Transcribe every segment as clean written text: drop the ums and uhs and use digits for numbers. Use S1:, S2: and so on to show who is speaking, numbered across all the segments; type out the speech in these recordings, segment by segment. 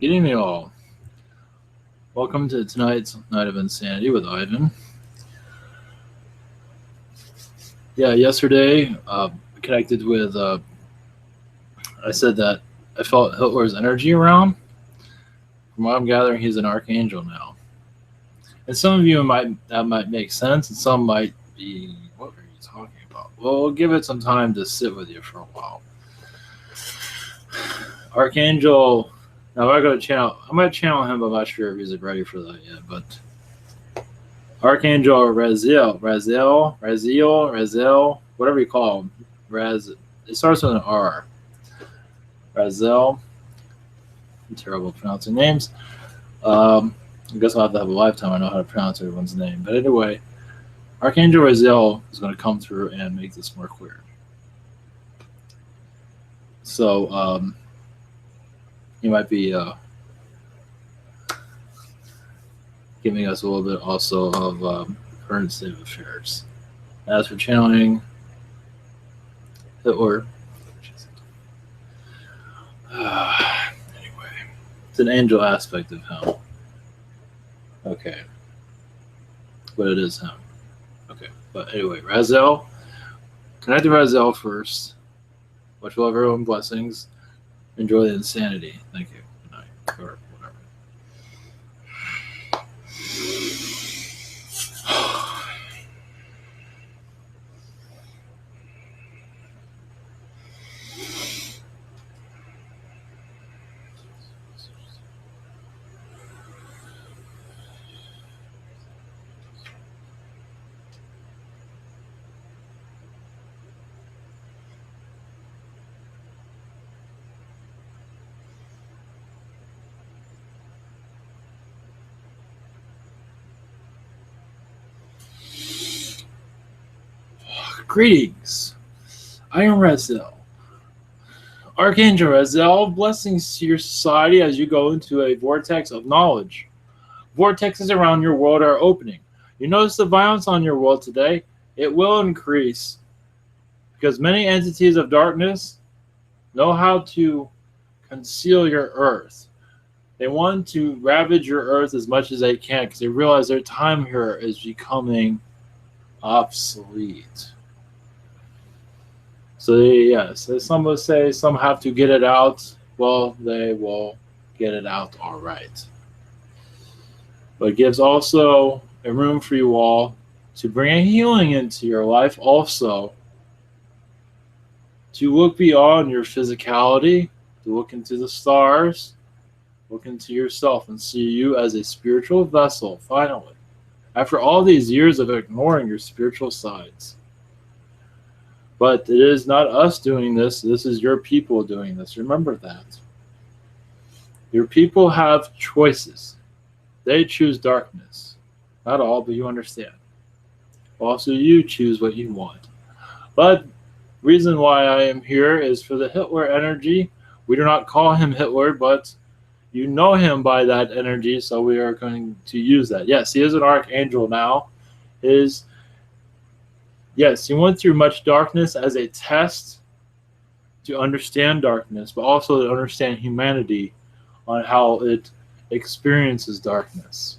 S1: Good evening, all. Welcome to tonight's Night of Insanity with Ivan. Yesterday, connected with, I said that I felt Hitler's energy around. From what I'm gathering, he's an Archangel now. And some of you that might make sense, and some might be, what are you talking about? Well, we'll give it some time to sit with you for a while. Archangel, now I'm going to channel him, but I'm not sure if he's ready for that yet, but Archangel Raziel, whatever you call him, it starts with an R. Raziel. I'm terrible at pronouncing names. I guess I'll have to have a lifetime. I know how to pronounce everyone's name. But anyway, Archangel Raziel is going to come through and make this more clear. So he might be giving us a little bit also of current state of affairs. As for channeling Hitler, anyway, it's an angel aspect of him. Okay. But it is him. Okay. But anyway, Raziel, connect to Raziel first. Much love, everyone. Blessings. Enjoy the insanity. Thank you. Good night. Or whatever. Greetings. I am Raziel. Archangel Raziel, blessings to your society as you go into a vortex of knowledge. Vortexes around your world are opening. You notice the violence on your world today? It will increase because many entities of darkness know how to conceal your earth. They want to ravage your earth as much as they can because they realize their time here is becoming obsolete. So yes, as some would say, some have to get it out. Well, they will get it out all right. But it gives also a room for you all to bring a healing into your life also. To look beyond your physicality, to look into the stars, look into yourself and see you as a spiritual vessel, finally. After all these years of ignoring your spiritual sides. But it is not us doing this. This is your people doing this. Remember that. Your people have choices. They choose darkness. Not all, but you understand. Also, you choose what you want. But reason why I am here is for the Hitler energy. We do not call him Hitler, but you know him by that energy, so we are going to use that. Yes, he is an archangel now. Yes, he went through much darkness as a test to understand darkness, but also to understand humanity on how it experiences darkness.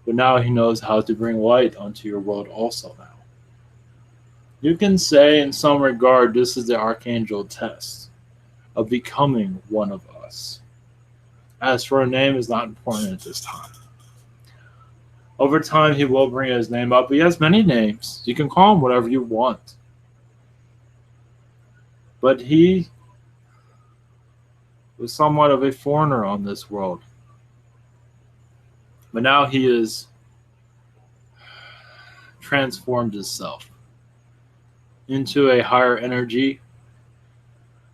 S1: But now he knows how to bring light onto your world also now. You can say in some regard this is the archangel test of becoming one of us. As for a name is not important at this time. Over time, he will bring his name up. He has many names. You can call him whatever you want. But he was somewhat of a foreigner on this world. But now he has transformed himself into a higher energy.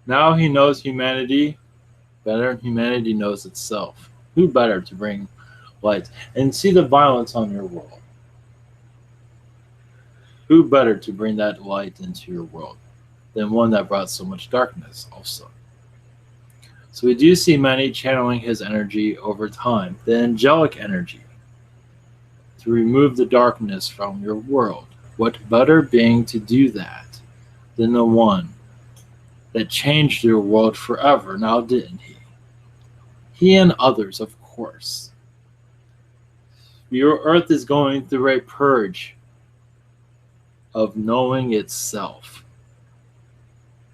S1: Now he knows humanity better than humanity knows itself. Who better to bring light and see the violence on your world? Who better to bring that light into your world than one that brought so much darkness also? So we do see many channeling his energy over time, the angelic energy, to remove the darkness from your world. What better being to do that than the one that changed your world forever, now didn't he? He and others, of course. Your earth is going through a purge of knowing itself.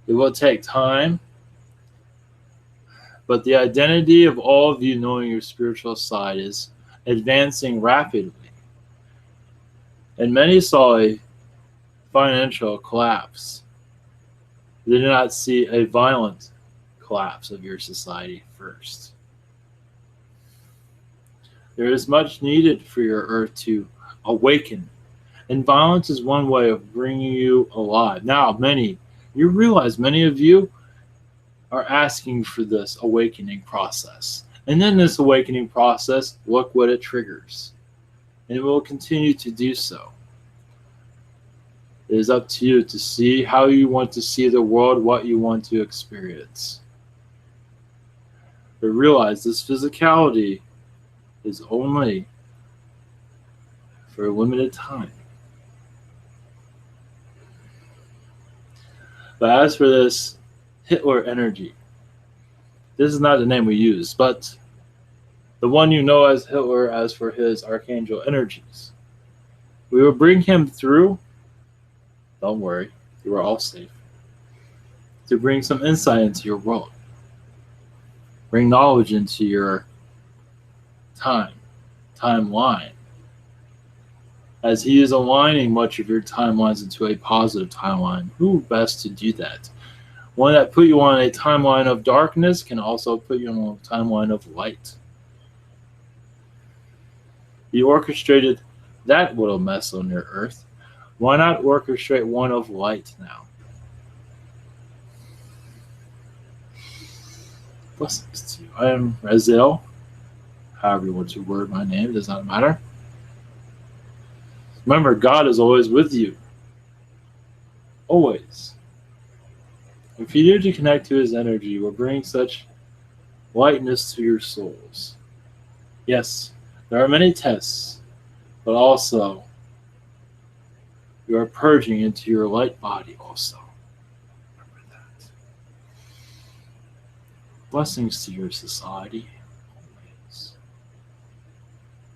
S1: It will take time, but the identity of all of you knowing your spiritual side is advancing rapidly. And many saw a financial collapse. They did not see a violent collapse of your society first. There is much needed for your earth to awaken, and violence is one way of bringing you alive. Now, you realize many of you are asking for this awakening process. And then this awakening process, look what it triggers. And it will continue to do so. It is up to you to see how you want to see the world, what you want to experience. But realize this physicality is only for a limited time. But as for this Hitler energy, this is not the name we use, but the one you know as Hitler as for his Archangel energies. We will bring him through, don't worry, you are all safe, to bring some insight into your world. Bring knowledge into your timeline, as he is aligning much of your timelines into a positive timeline. Who best to do that? One that put you on a timeline of darkness can also put you on a timeline of light. He orchestrated that little mess on your earth. Why not orchestrate one of light now? Blessings to you. I am Raziel. However you want to word my name, does not matter. Remember, God is always with you. Always. If you need to connect to his energy, you will bring such lightness to your souls. Yes, there are many tests, but also you are purging into your light body also. Remember that. Blessings to your society. Always.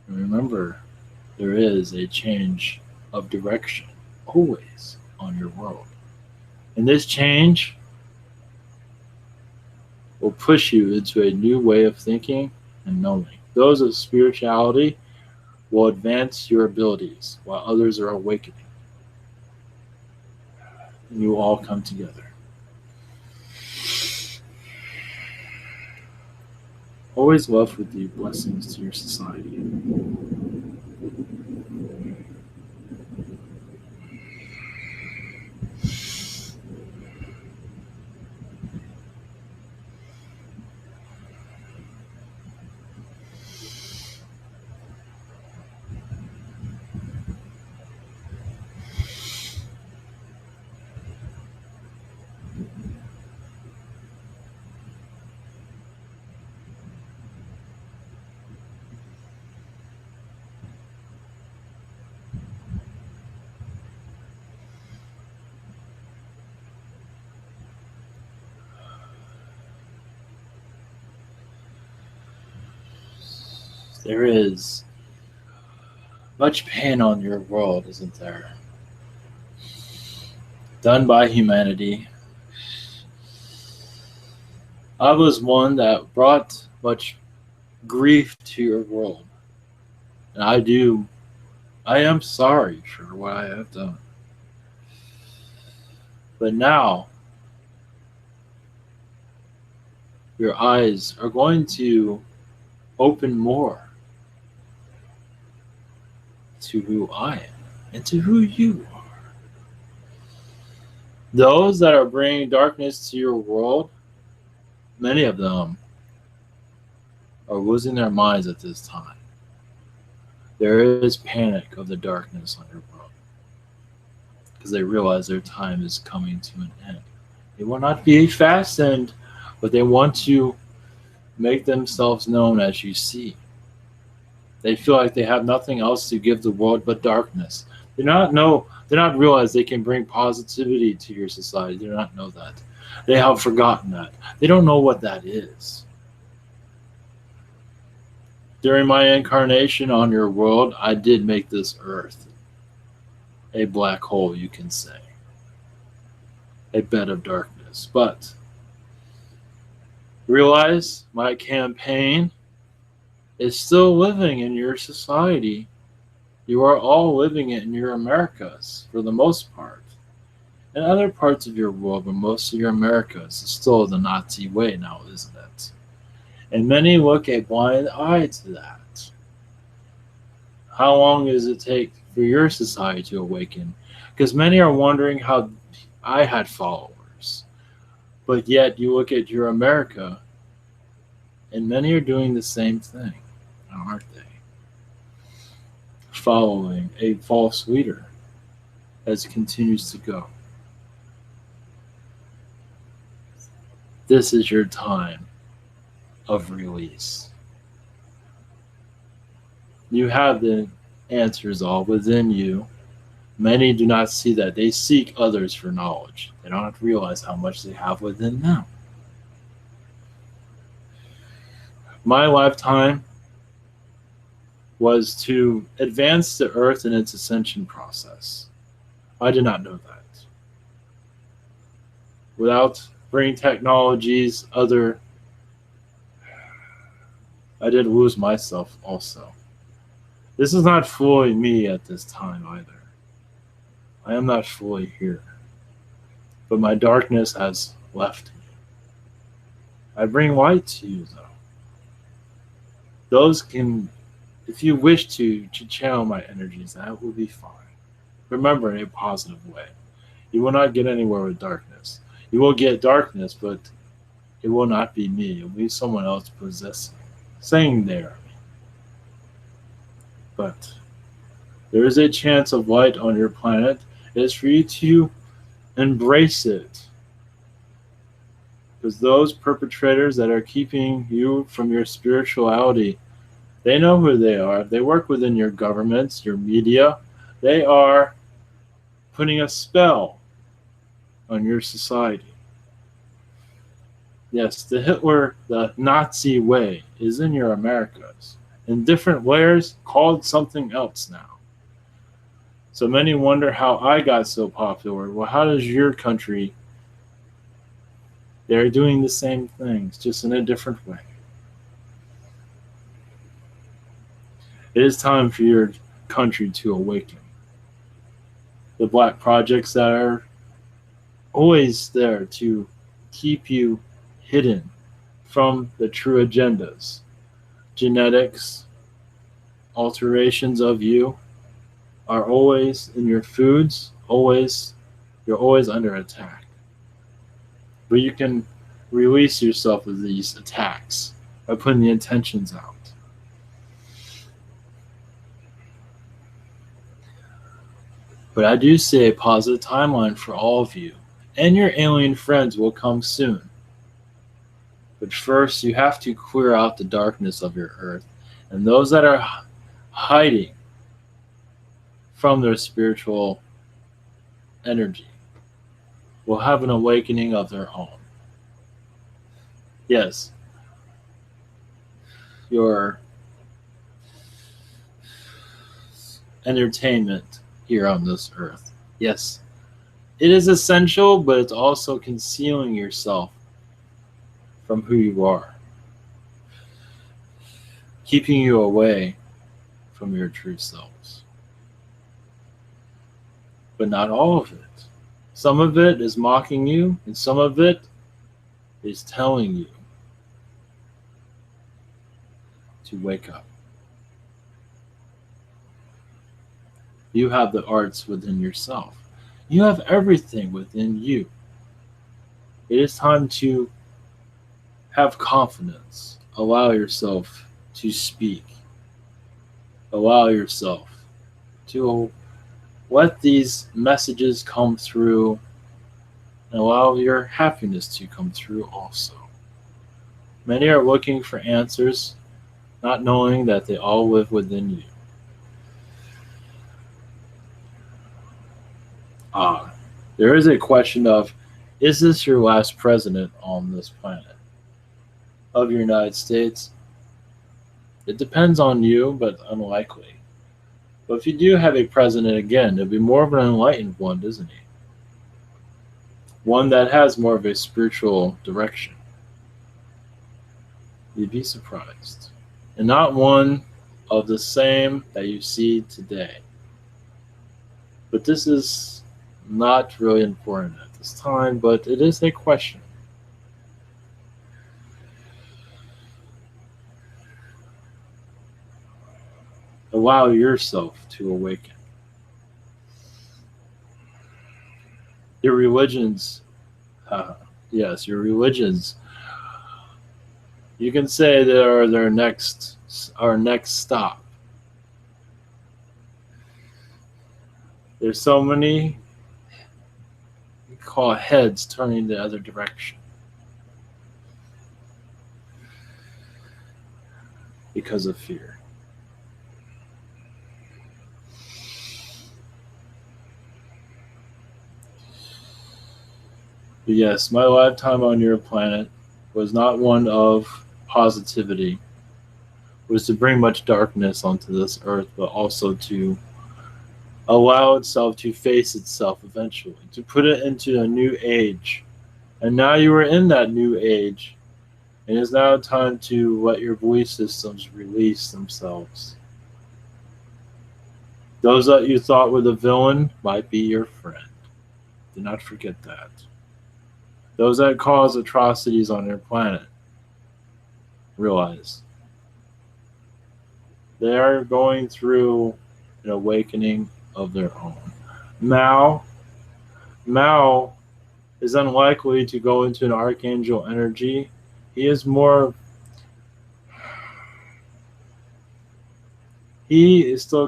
S1: And remember, there is a change of direction always on your world. And this change will push you into a new way of thinking and knowing. Those of spirituality will advance your abilities while others are awakening. And you all come together. Always love with you. Blessings to your society. There is much pain on your world, isn't there? Done by humanity. I was one that brought much grief to your world. And I am sorry for what I have done. But now, your eyes are going to open more to who I am and to who you are. Those that are bringing darkness to your world, many of them are losing their minds at this time. There is panic of the darkness on your world because they realize their time is coming to an end. It will not be a fast end, but they want to make themselves known as you see. They feel like they have nothing else to give the world but darkness. They do not realize they can bring positivity to your society. They do not know that. They have forgotten that. They don't know what that is. During my incarnation on your world, I did make this earth a black hole, you can say, a bed of darkness. But realize my campaign is still living in your society. You are all living it in your Americas for the most part. In other parts of your world, but most of your Americas is still the Nazi way now, isn't it? And many look a blind eye to that. How long does it take for your society to awaken? Because many are wondering how I had followers. But yet you look at your America, and many are doing the same thing, aren't they? Following a false leader as it continues to go. This is your time of release. You have the answers all within you. Many do not see that. They seek others for knowledge. They don't realize how much they have within them. My lifetime was to advance the earth in its ascension process. I did not know that. Without bringing technologies, I did lose myself also. This is not fully me at this time either. I am not fully here. But my darkness has left me. I bring light to you, though. Those can, if you wish to channel my energies, that will be fine. Remember, in a positive way. You will not get anywhere with darkness. You will get darkness, but it will not be me. It will be someone else possessing, saying they are me. But there is a chance of light on your planet. It is for you to embrace it. Because those perpetrators that are keeping you from your spirituality, they know who they are. They work within your governments, your media. They are putting a spell on your society. Yes, the Nazi way is in your Americas. In different layers, called something else now. So many wonder how I got so popular. Well, how does your country? They're doing the same things, just in a different way. It is time for your country to awaken. The black projects that are always there to keep you hidden from the true agendas. Genetics, alterations of you are always in your foods, you're always under attack. But you can release yourself of these attacks by putting the intentions out. But I do see a positive timeline for all of you, and your alien friends will come soon. But first, you have to clear out the darkness of your earth, and those that are hiding from their spiritual energy will have an awakening of their own. Yes, your entertainment here on this earth. Yes, it is essential, but it's also concealing yourself from who you are, keeping you away from your true selves. But not all of it. Some of it is mocking you, and some of it is telling you to wake up. You have the arts within yourself. You have everything within you. It is time to have confidence. Allow yourself to speak. Allow yourself to let these messages come through, and allow your happiness to come through also. Many are looking for answers, not knowing that they all live within you. There is a question of, is this your last president on this planet of the United States? It depends on you, but unlikely. But if you do have a president again, it'll be more of an enlightened one, doesn't he? One that has more of a spiritual direction. You'd be surprised. And not one of the same that you see today. But this is not really important at this time, but it is a question. Allow yourself to awaken. Your religions, yes, your religions, you can say they are our next stop. There's so many, we call heads turning the other direction because of fear. But yes, my lifetime on your planet was not one of positivity. It was to bring much darkness onto this earth, but also to allow itself to face itself eventually, to put it into a new age. And now you are in that new age, and it's now time to let your belief systems release themselves. Those that you thought were the villain might be your friend. Do not forget that. Those that cause atrocities on your planet, realize they are going through an awakening of their own. Mao is unlikely to go into an archangel energy. He is still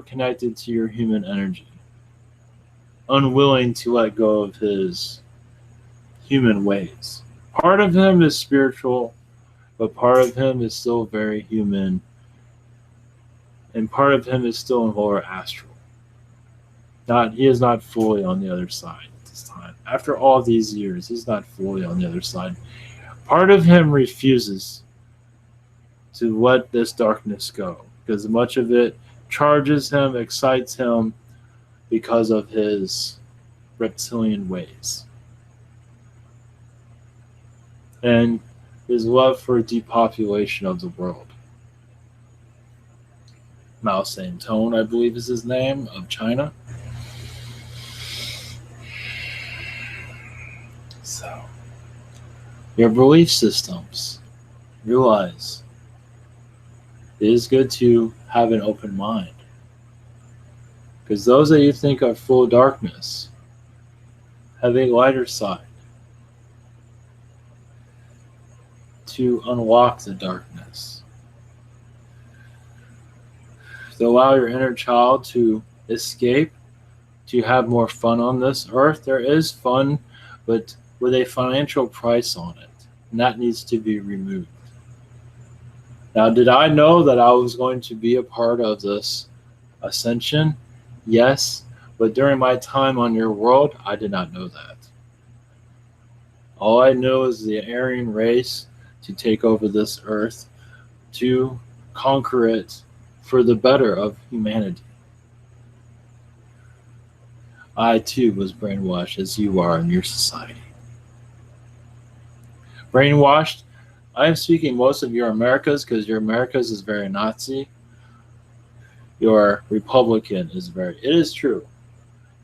S1: connected to your human energy, unwilling to let go of his human ways. Part of him is spiritual, but part of him is still very human, and part of him is still in lower astral. He is not fully on the other side at this time. After all these years, he's not fully on the other side. Part of him refuses to let this darkness go, because much of it charges him, excites him because of his reptilian ways. And his love for depopulation of the world. Mao Zedong, I believe is his name, of China. So, your belief systems, realize it is good to have an open mind. Because those that you think are full of darkness have a lighter side to unlock the darkness. To allow your inner child to escape, to have more fun on this earth. There is fun, but with a financial price on it, and that needs to be removed. Now, did I know that I was going to be a part of this ascension? Yes, but during my time on your world, I did not know that. All I know is the Aryan race to take over this earth, to conquer it for the better of humanity. I too was brainwashed as you are in your society. Brainwashed, I am speaking most of your Americas, because your Americas is very Nazi. Your Republican is it is true.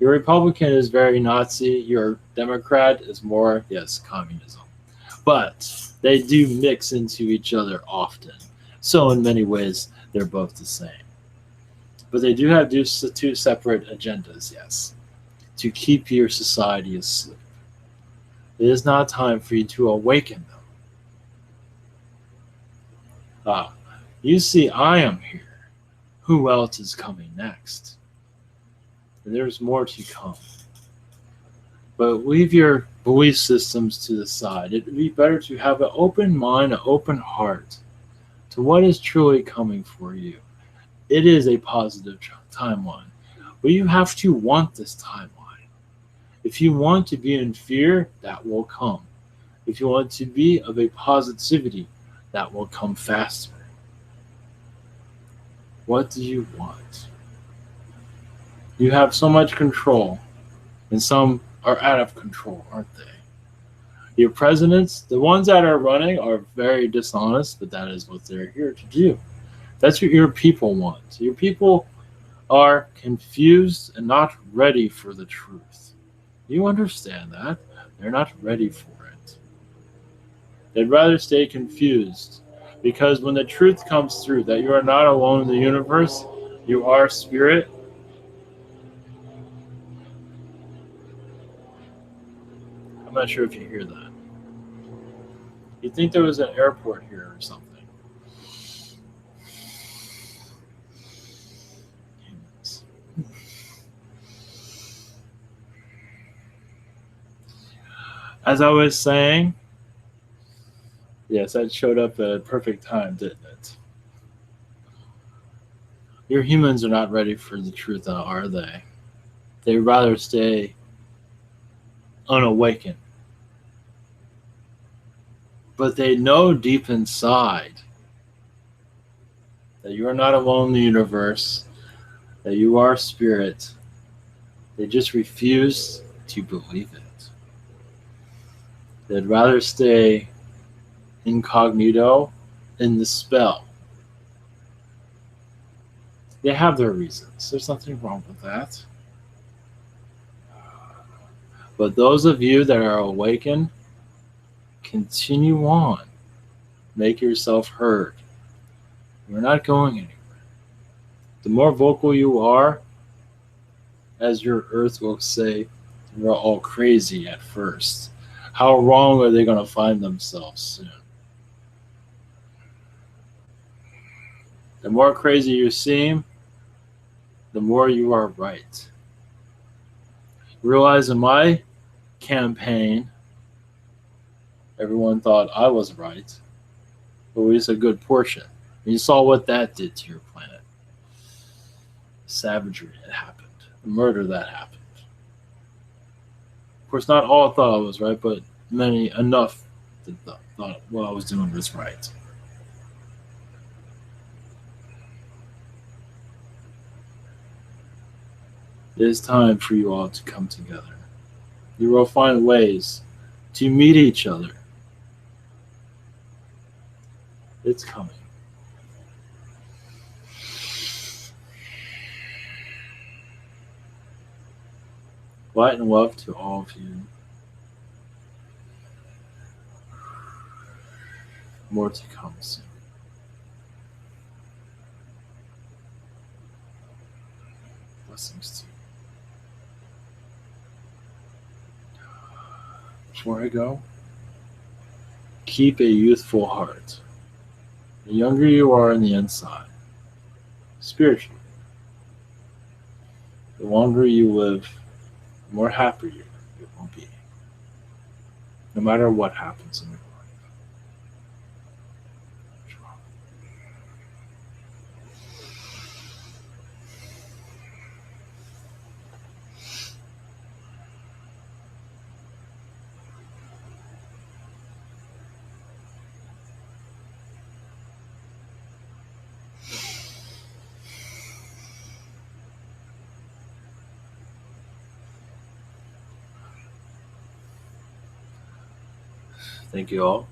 S1: Your Republican is very Nazi. Your Democrat is more, yes, communism. But they do mix into each other often. So in many ways, they're both the same. But they do have two separate agendas, yes, to keep your society asleep. It is not time for you to awaken them. You see, I am here. Who else is coming next? And there's more to come. But leave your belief systems to the side. It would be better to have an open mind, an open heart to what is truly coming for you. It is a positive timeline, but you have to want this timeline. If you want to be in fear, that will come. If you want to be of a positivity, that will come faster. What do you want? You have so much control, and some are out of control, aren't they? Your presidents, the ones that are running, are very dishonest, but that is what they're here to do. That's what your people want. Your people are confused and not ready for the truth. You understand that? They're not ready for it. They'd rather stay confused because when the truth comes through that you are not alone in the universe, you are spirit. I'm not sure if you hear that. You'd think there was an airport here or something. As I was saying, yes, that showed up at a perfect time, didn't it? Your humans are not ready for the truth, are they? They'd rather stay unawakened. But they know deep inside that you are not alone in the universe, that you are spirit. They just refuse to believe it. They'd rather stay incognito in the spell. They have their reasons. There's nothing wrong with that. But those of you that are awakened, continue on. Make yourself heard. You're not going anywhere. The more vocal you are, as your earth will say, we're all crazy at first. How wrong are they going to find themselves soon? The more crazy you seem, the more you are right. Realize in my campaign, everyone thought I was right, but at least a good portion. And you saw what that did to your planet. The savagery that happened, the murder that happened. Of course, not all thought I was right, but many enough that thought what I was doing was right. It is time for you all to come together. You will find ways to meet each other. It's coming. Light and love to all of you. More to come soon. Blessings to you. Before I go, keep a youthful heart. The younger you are on the inside, spiritually, the longer you live, the more happy you will be. No matter what happens in your life. Thank you all.